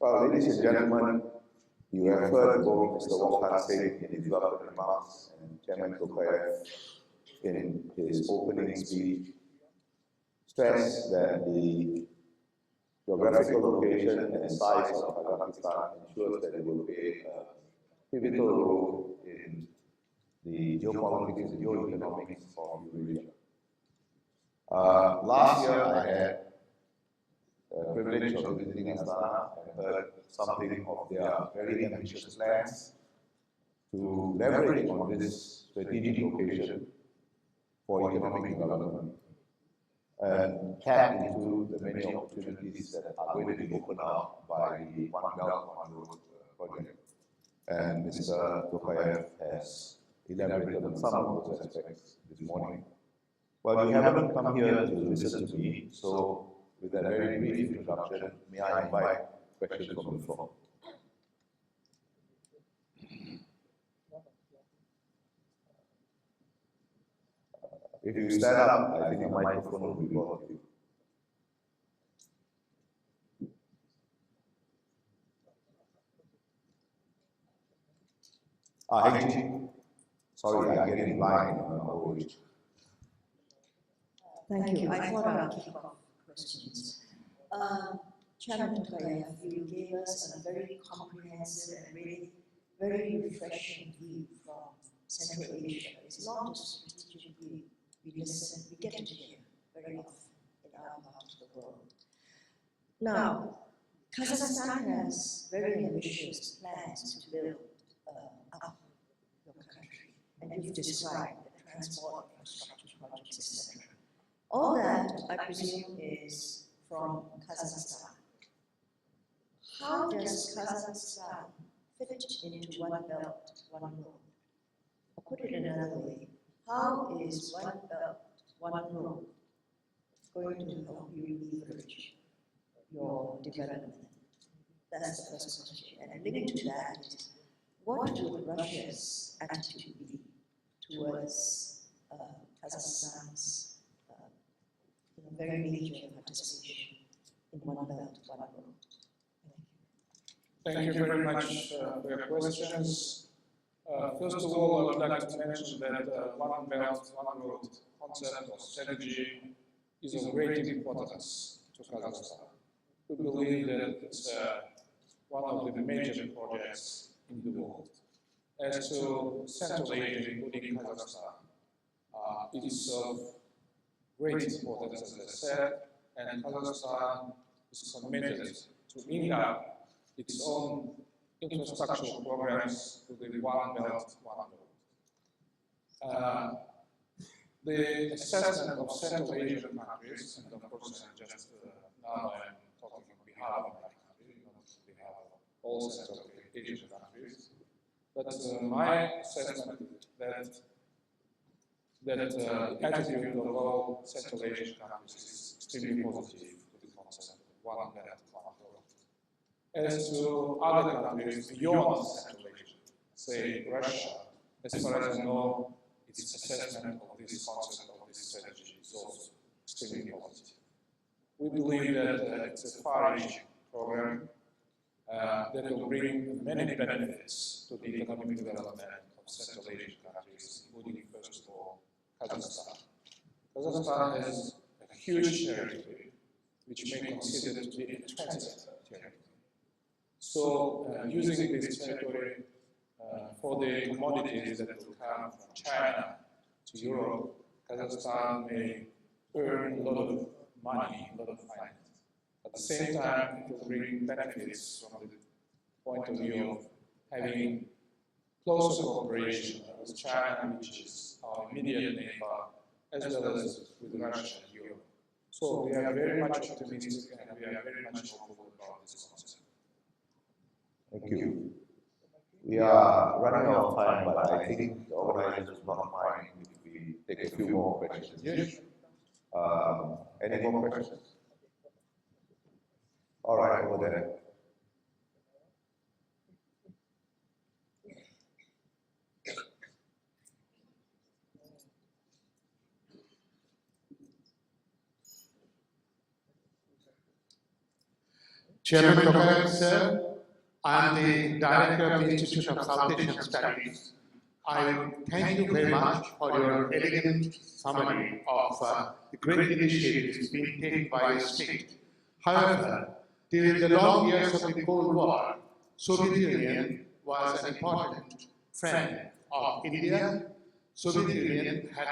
Well, ladies and gentlemen, you have heard both Mr. Kassym in his welcome remarks and Chairman Tokayev in his opening speech stress that the geographical location and size of Kazakhstan ensures that it will play a pivotal role in the geopolitics and geoeconomics of Eurasia. Last year, I had the privilege of visiting Astana and heard something of their very ambitious plans to leverage on this strategic location for economic development and tap into the many opportunities that are going to be opened up by the One Belt, One Road project. And Mr. Tokayev has elaborated on some of those aspects this morning. Well, you haven't come here to listen to me, so with that very brief introduction, may I invite questions from the floor? If you stand up, I think the microphone will be brought to you. Henry. Sorry, I'm getting blind in my old age. Thank you. I thought I'd kick off questions. Chairman Tokayev, you gave us a very comprehensive and really very refreshing view from Central Asia. It's not just a strategic view. We listen, we get to hear very often in our part of the world. Now, Kazakhstan has very ambitious plans to build up your country, and you've described the transport infrastructure projects, etc. All that, I presume, is from Kazakhstan. How does Kazakhstan fit into One Belt, One Road? Or put it another way, how is One Belt, One Road going to help you leverage your development? That's the first question. And linked to that is, what would Russia's attitude be towards Kazakhstan's very major participation in One Belt, One Road? Thank you very much for your questions. First of all, I would like to mention that One Belt, One Road concept or strategy is of great importance to Kazakhstan. We believe that it's one of the major projects in the world. As to Central Asia, including Kazakhstan, it is of great importance, as I said, and Kazakhstan is committed to meet up its own infrastructural programs with the One Belt, One Road. The assessment of Central Asian countries, and of course now I'm talking on behalf of my country, not on behalf of all Central Asian countries, but my assessment that the attitude of all Central Asian countries is extremely positive to the concept of One Belt, One Road. As to other countries beyond Central Asia, say Russia, as far as I know, its assessment of this concept of this strategy is also extremely positive. We believe that it's a far-reaching program that will bring many benefits to the economic development of Central Asian countries, including, first of all, Kazakhstan. Kazakhstan has a huge territory, which may be considered to be a transit territory. So, using this territory for the commodities that will come from China to Europe, Kazakhstan may earn a lot of money, a lot of finance. At the same time, it will bring benefits from the point of view of having closer cooperation with China, which is our immediate neighbor, as well as with Russia and Europe. So we are very much optimistic and we are very much hopeful about this concept. Thank you. We are running out of time, but I think the organizers will not mind if we take a few more questions. Yes? Any more questions? All right, over there. Chairman Tokayev, sir, I am the Director of the Institute of South Asian Studies. I thank you very much for your elegant summary of the great initiatives being taken by your state. However, during the long years of the Cold War, Soviet Union was an important friend of India. Soviet Union had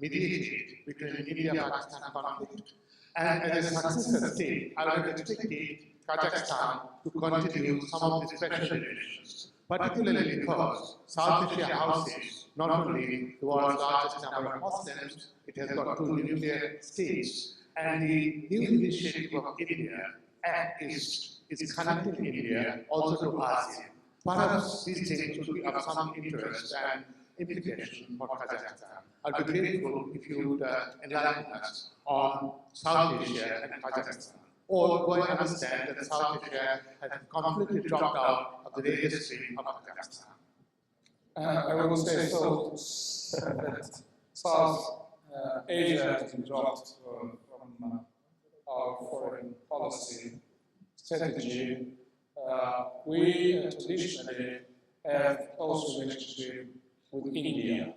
mediated between India-Pakistan conflict, and as a successor state, I would have expected Kazakhstan to continue some of the special relations, particularly because South Asia houses not only the world's largest number of Muslims, it has got 2 nuclear states, and the new initiative of India Act is connecting India also to ASEAN. Perhaps these things would be of some interest and implication for Kazakhstan. I'll be grateful if you would enlighten us on South Asia and Kazakhstan. Or do I understand that South Asia has completely dropped out of the radar screen of Kazakhstan? I would say so that South Asia has been dropped from our foreign policy strategy. We traditionally have close relationship with India.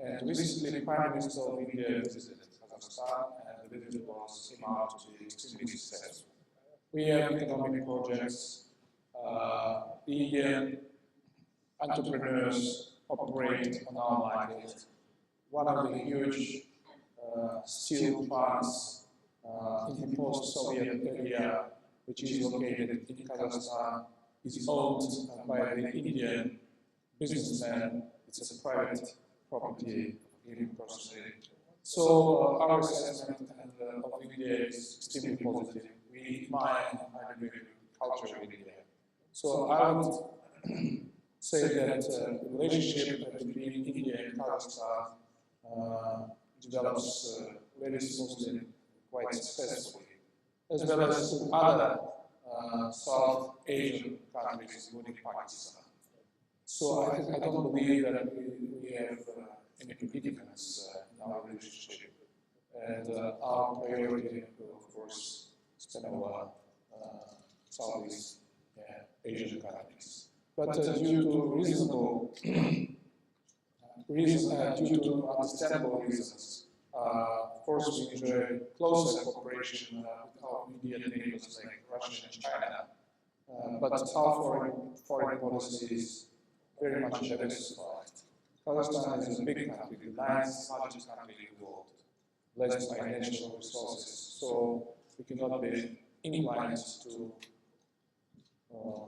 And recently, Prime Minister of India visited Kazakhstan, and the visit was Jomart to be extremely successful. We have economic projects. The Indian entrepreneurs operate on our market. One of the huge steel plants in the post-Soviet area, which is located in Kazakhstan, is owned by the Indian businessman. It's a private property of him personally. So our assessment of India is extremely positive. We admire and value the culture of India. So I would say that the relationship between India and Kazakhstan develops very smoothly, quite successfully, as well as with other South Asian countries, including Pakistan. So I don't believe that we have any significance in our relationship. And our priority will, of course, spend over Southeast Asian countries. But due to reasonable due to understandable reasons, of course, we enjoy closer cooperation with our immediate neighbors like Russia and China. But our foreign policy is very much diversified. Kazakhstan is a big country, the 9th largest country in the world, blessed by natural resources. So we cannot be inclined to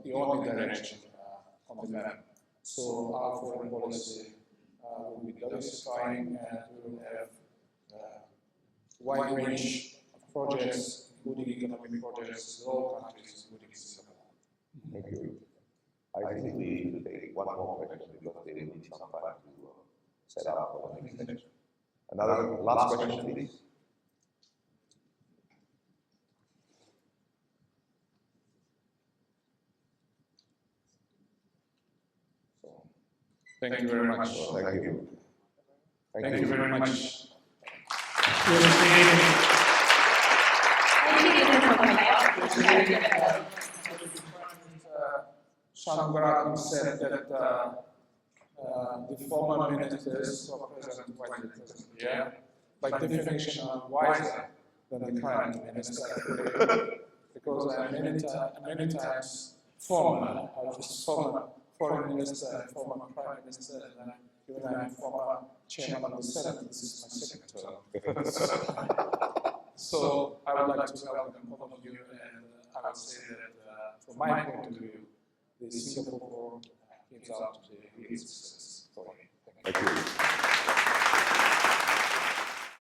the only direction on the map. So our foreign policy will be diversifying, and we will have a wide range of projects, including economic projects in all countries, including Singapore. Thank you. I think we will take one more question because they will need some time to set up for the next session. Another last question, please. Thank you very much. Thank you. Thank you very much. Shanmugaratnam said that the former ministers who are present, by definition, are wiser than the current minister, because I am many times former foreign minister and former prime minister, and even I'm former chairman of the Senate. This is my second term. So I would like to welcome all of you, and I would say that from my point of view, the Singapore Forum gives out to the real success story. Thank you.